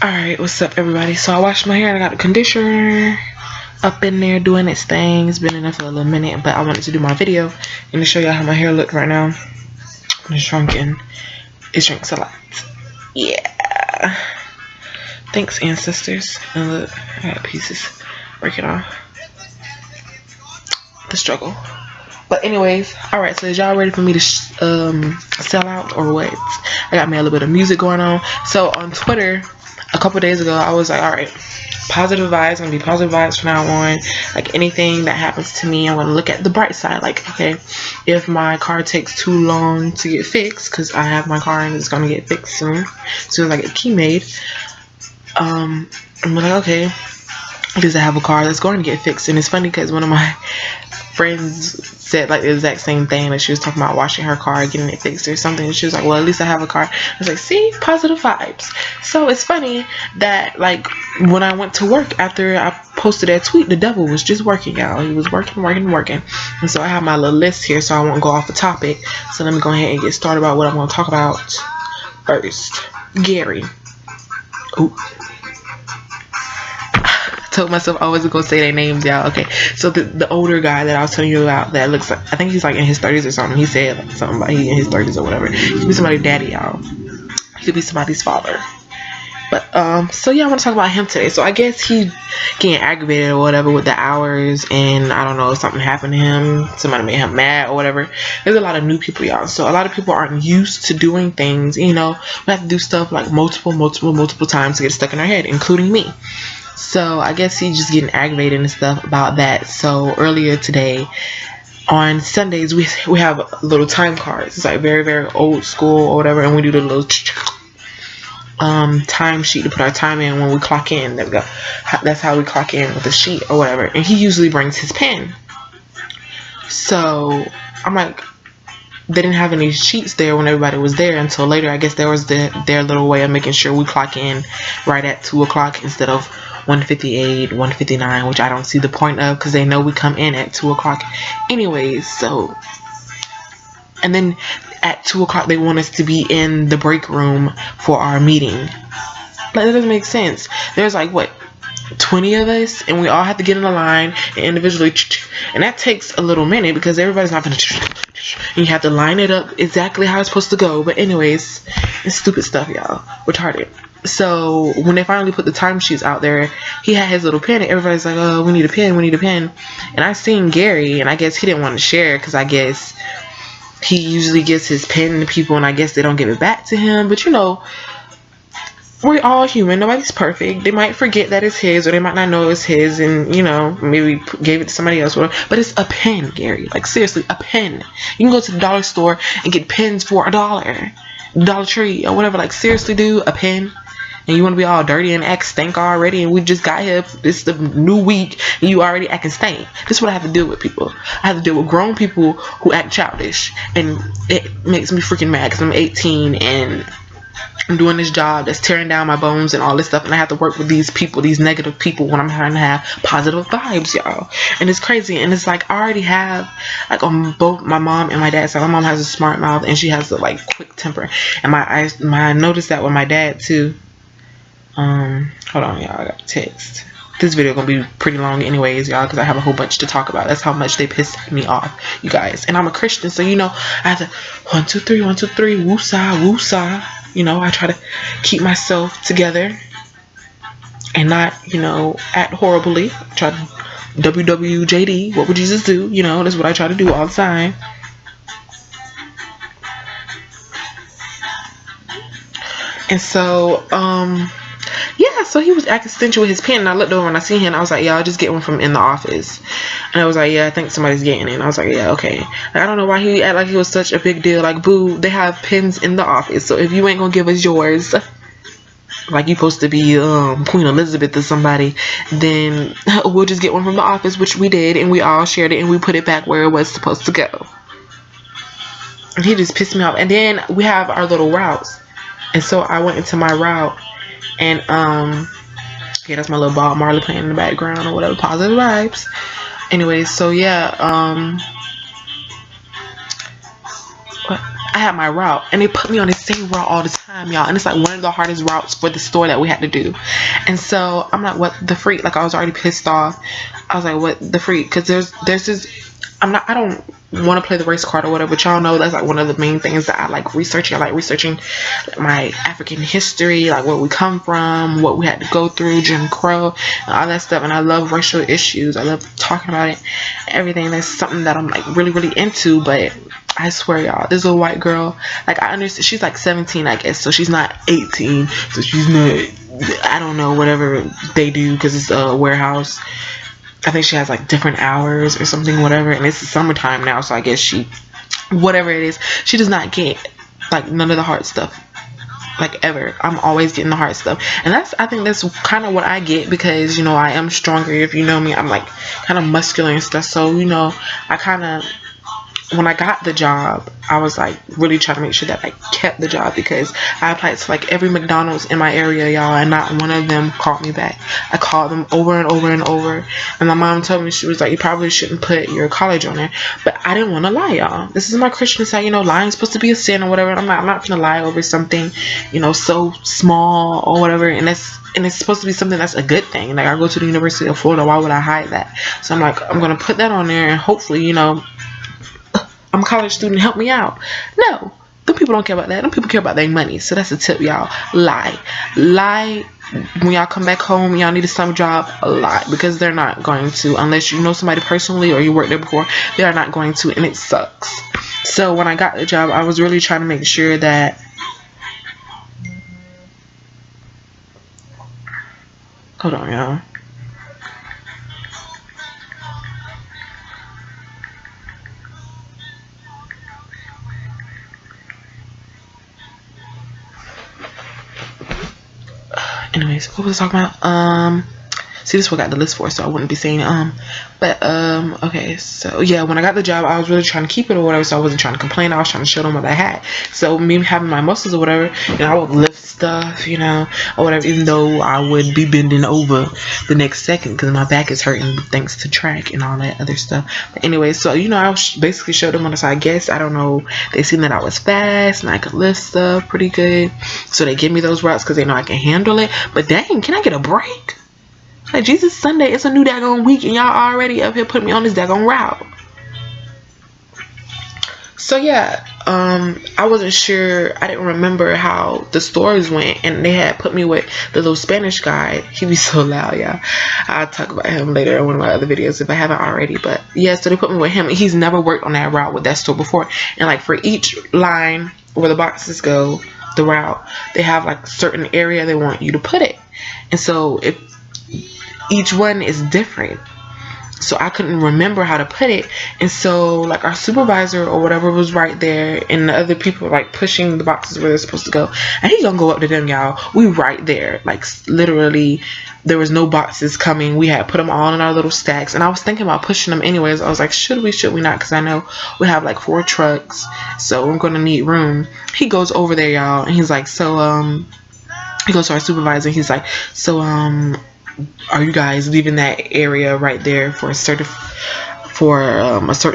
Alright, what's up everybody? So I washed my hair and I got the conditioner up in there doing its thing. It's been in there for a little minute, but I wanted to do my video and to show y'all how my hair look right now. It's shrunken. It shrinks a lot. Yeah. Thanks, ancestors. And look, I got pieces. Break it off. The struggle. But anyways, alright, so is y'all ready for me to sell out or what? I got me a little bit of music going on. So on Twitter, a couple days ago, I was like, alright, positive vibes, gonna be positive vibes from now on. Like anything that happens to me, I'm gonna look at the bright side. Like, okay, if my car takes too long to get fixed, because I have my car and it's gonna get fixed soon, as soon as I get key made, I'm like, okay, because I have a car that's going to get fixed. And it's funny because one of my friends said like the exact same thing, that she was talking about washing her car, getting it fixed or something, and she was like, well, at least I have a car. I was like, see, positive vibes. So it's funny that like when I went to work after I posted that tweet, the devil was just working out. He was working. And so I have my little list here, so I won't go off the topic. So let me go ahead and get started about what I'm going to talk about first. Gary. Ooh. Told myself I wasn't gonna say their names, y'all. Okay, so the older guy that I was telling you about, that looks like, I think he's like in his 30s or something. He said like something about he in his 30s or whatever. He could be somebody's daddy, y'all. He could be somebody's father. But so yeah, I want to talk about him today. So I guess he getting aggravated or whatever with the hours, and I don't know, something happened to him, somebody made him mad or whatever. There's a lot of new people, y'all, so a lot of people aren't used to doing things, you know. We have to do stuff like multiple times to get stuck in our head, including me. So I guess he's just getting aggravated and stuff about that. So earlier today, on Sundays, we have little time cards. It's like very, very old school or whatever, and we do the little time sheet to put our time in when we clock in. There we go. That's how we clock in, with the sheet or whatever. And he usually brings his pen. So I'm like, they didn't have any sheets there when everybody was there until later. I guess there was their little way of making sure we clock in right at 2 o'clock instead of 1:58, 1:59, which I don't see the point of, because they know we come in at 2 o'clock anyways. So, and then at 2 o'clock they want us to be in the break room for our meeting. Like, that doesn't make sense. There's like, what, 20 of us, and we all have to get in a line and individually, and that takes a little minute because everybody's not gonna, and you have to line it up exactly how it's supposed to go. But anyways, it's stupid stuff, y'all. Retarded. So when they finally put the timesheets out there, he had his little pen and everybody's like, oh, we need a pen, and I seen Gary, and I guess he didn't want to share because I guess he usually gives his pen to people and I guess they don't give it back to him. But you know, we're all human. Nobody's perfect. They might forget that it's his, or they might not know it's his, and you know, maybe gave it to somebody else. But it's a pen, Gary. Like, seriously, a pen. You can go to the dollar store and get pens for $1, Dollar Tree or whatever. Like, seriously, dude, a pen. And you want to be all dirty and act stink already, and we just got here. It's the new week, and you already acting stink. This is what I have to deal with, people. I have to deal with grown people who act childish, and it makes me freaking mad because I'm 18 and I'm doing this job that's tearing down my bones and all this stuff, and I have to work with these people, these negative people, when I'm trying to have positive vibes, y'all. And it's crazy. And it's like, I already have, like, on both my mom and my dad side. My mom has a smart mouth and she has a like quick temper, and I noticed that with my dad too. Hold on, y'all, I got a text. This video gonna be pretty long anyways, y'all, because I have a whole bunch to talk about. That's how much they piss me off, you guys. And I'm a Christian, so you know, I have to 1 2 3 1 2 3 woosah woosah. You know, I try to keep myself together and not, you know, act horribly. I try to WWJD, what would Jesus do? You know, that's what I try to do all the time. And so, yeah, so he was acting stingy with his pen, and I looked over and I seen him, and I was like, yeah, I'll just get one from in the office. And I was like, yeah, I think somebody's getting it. And I was like, yeah, okay. Like, I don't know why he act like it was such a big deal. Like, boo, they have pens in the office, so if you ain't gonna give us yours, like you supposed to be Queen Elizabeth or somebody, then we'll just get one from the office, which we did, and we all shared it, and we put it back where it was supposed to go. And he just pissed me off. And then we have our little routes, and so I went into my route, and yeah, that's my little Bob Marley playing in the background or whatever, positive vibes. Anyways, so yeah, I I had my route, and they put me on the same route all the time, y'all. And it's like one of the hardest routes for the store that we had to do. And so I'm like, what the freak? Like, I was already pissed off. I was like, what the freak? Because there's this. I don't want to play the race card or whatever, but y'all know that's like one of the main things that I like researching. I like researching my African history, like where we come from, what we had to go through, Jim Crow, and all that stuff. And I love racial issues. I love talking about it, everything. That's something that I'm like really, really into. But I swear, y'all, this little white girl, like, I understand she's like 17, I guess, so she's not 18, so she's not, I don't know, whatever they do, because it's a warehouse. I think she has like different hours or something, whatever, and it's summertime now, so I guess she, whatever it is, she does not get like none of the hard stuff, like, ever. I'm always getting the hard stuff, and I think that's kind of what I get, because, you know, I am stronger. If you know me, I'm like kind of muscular and stuff, so, you know, I kind of, when I got the job, I was like really trying to make sure that I kept the job, because I applied to like every McDonald's in my area, y'all, and not one of them called me back. I called them over and over and over, and my mom told me, she was like, you probably shouldn't put your college on there. But I didn't want to lie, y'all. This is my Christian side, you know, lying's supposed to be a sin or whatever. I'm not gonna lie over something, you know, so small or whatever, and it's supposed to be something that's a good thing. Like, I go to the University of Florida, why would I hide that? So I'm like, I'm gonna put that on there, and hopefully, you know, I'm a college student, help me out. No, them people don't care about that. Them people care about their money. So that's a tip, y'all. Lie when y'all come back home, y'all need a summer job. Lie, because they're not going to, unless you know somebody personally or you worked there before. They are not going to, and it sucks. So when I got the job, I was really trying to make sure that, hold on, y'all. Anyways, what was I talking about? See, this is what I got the list for, so I wouldn't be saying okay, so yeah, when I got the job, I was really trying to keep it or whatever, so I wasn't trying to complain. I was trying to show them what I had. So me having my muscles or whatever, you know, I would lift stuff, you know, or whatever, even though I would be bending over the next second because my back is hurting thanks to track and all that other stuff. But anyway, so, you know, I basically showed them what I saw. I guess, I don't know, they seen that I was fast and I could lift stuff pretty good, so they give me those routes because they know I can handle it. But dang, can I get a break? Like, Jesus, Sunday, it's a new daggone week, and y'all already up here putting me on this daggone route. So yeah, I wasn't sure, I didn't remember how the stores went, and they had put me with the little Spanish guy. He be so loud, y'all. I'll talk about him later in one of my other videos if I haven't already. But yeah, so they put me with him, and he's never worked on that route with that store before. And like, for each line where the boxes go, the route, they have like certain area they want you to put it. And so if each one is different, so I couldn't remember how to put it. And so like, our supervisor or whatever was right there, and the other people were like pushing the boxes where they're supposed to go, and he gonna go up to them, y'all. We right there, like literally there was no boxes coming. We had put them all in our little stacks, and I was thinking about pushing them anyways. I was like, should we not, because I know we have like 4 trucks, so we're gonna need room. He goes over there, y'all, and he's like, so he goes to our supervisor, he's like, so are you guys leaving that area right there for a certain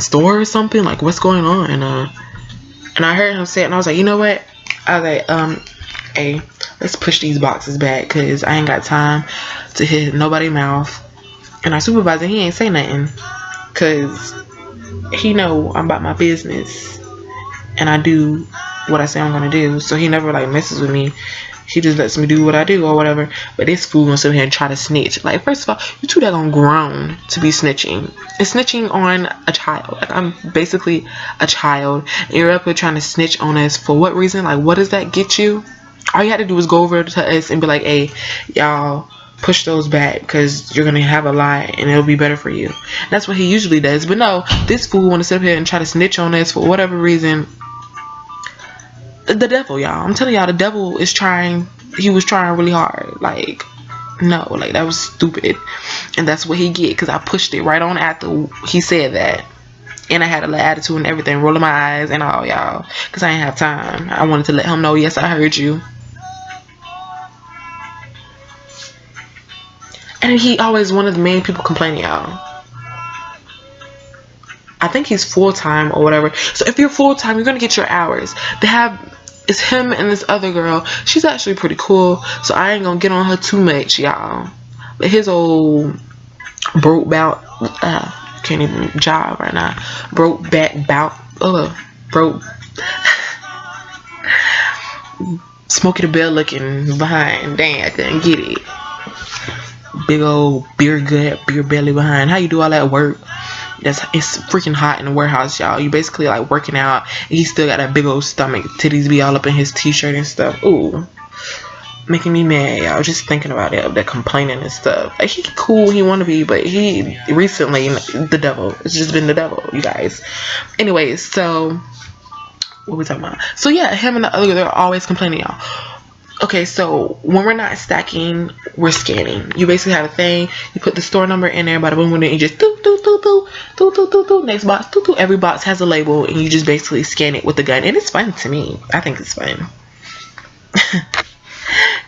store or something? Like, what's going on? And I heard him say it, and I was like, you know what? I was like, hey, let's push these boxes back, because I ain't got time to hit nobody's mouth. And our supervisor, he ain't say nothing, because he know I'm about my business, and I do what I say I'm gonna do. So he never like messes with me. He just lets me do what I do or whatever. But this fool gonna sit here and try to snitch. Like, first of all, you two daggone grown to be snitching. And snitching on a child. Like, I'm basically a child, and you're up here trying to snitch on us for what reason? Like, what does that get you? All you had to do was go over to us and be like, hey, y'all, push those back, because you're gonna have a lie and it'll be better for you. That's what he usually does. But no, this fool wanna sit up here and try to snitch on us for whatever reason. The devil, y'all. I'm telling y'all, the devil is trying. He was trying really hard. Like, no, like, that was stupid. And that's what he get, because I pushed it right on after he said that. And I had a little attitude and everything, rolling my eyes and all, y'all, because I didn't have time. I wanted to let him know, yes, I heard you. And he always one of the main people complaining, y'all. I think he's full-time or whatever. So if you're full-time, you're gonna get your hours. It's him and this other girl. She's actually pretty cool, so I ain't gonna get on her too much, y'all. But his old broke bout, can't even job right now. Broke back bout, broke. Smokey the Bear looking behind. Dang, I couldn't get it. Big old beer gut, beer belly behind. How you do all that work? It's freaking hot in the warehouse, y'all. You basically like working out, and he still got that big old stomach. Titties be all up in his t-shirt and stuff. Ooh, making me mad, y'all. Just thinking about it, that complaining and stuff. Like, he cool, he wanna be, but he recently the devil. It's just been the devil, you guys. Anyways, so what we talking about? So yeah, him and the other, they're always complaining, y'all. Okay, so when we're not stacking, we're scanning. You basically have a thing. You put the store number in there, bada boom, and you just do. Next box, do. Every box has a label, and you just basically scan it with the gun. And it's fun to me. I think it's fun.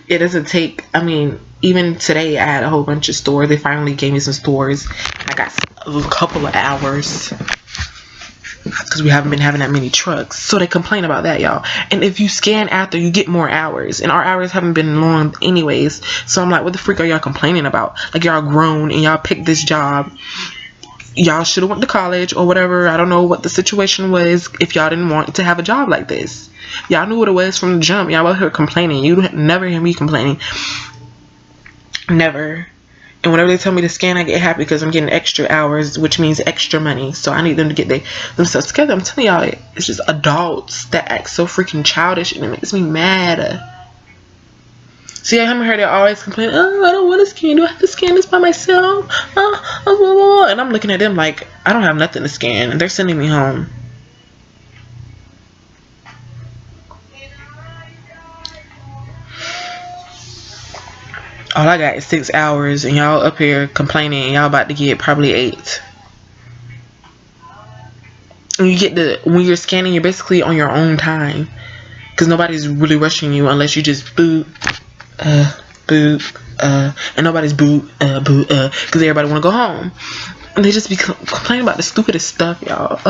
It doesn't take. I mean, even today I had a whole bunch of stores. They finally gave me some stores. I got a couple of hours. Because we haven't been having that many trucks, so they complain about that, y'all. And if you scan after, you get more hours, and our hours haven't been long anyways. So I'm like, what the freak are y'all complaining about? Like, y'all grown and y'all picked this job. Y'all should have went to college or whatever. I don't know what the situation was if y'all didn't want to have a job like this. Y'all knew what it was from the jump. Y'all out here complaining. You never hear me complaining. Never. And whenever they tell me to scan, I get happy because I'm getting extra hours, which means extra money. So I need them to get themselves together. I'm telling y'all, it's just adults that act so freaking childish, and it makes me mad. See, I haven't heard it always complain, oh, I don't want to scan. Do I have to scan this by myself? And I'm looking at them like, I don't have nothing to scan, and they're sending me home. All I got is 6 hours, and y'all up here complaining, and y'all about to get probably 8. And you get when you're scanning, you're basically on your own time, because nobody's really rushing you unless you just boot, and nobody's boot, because everybody want to go home, and they just be complaining about the stupidest stuff, y'all.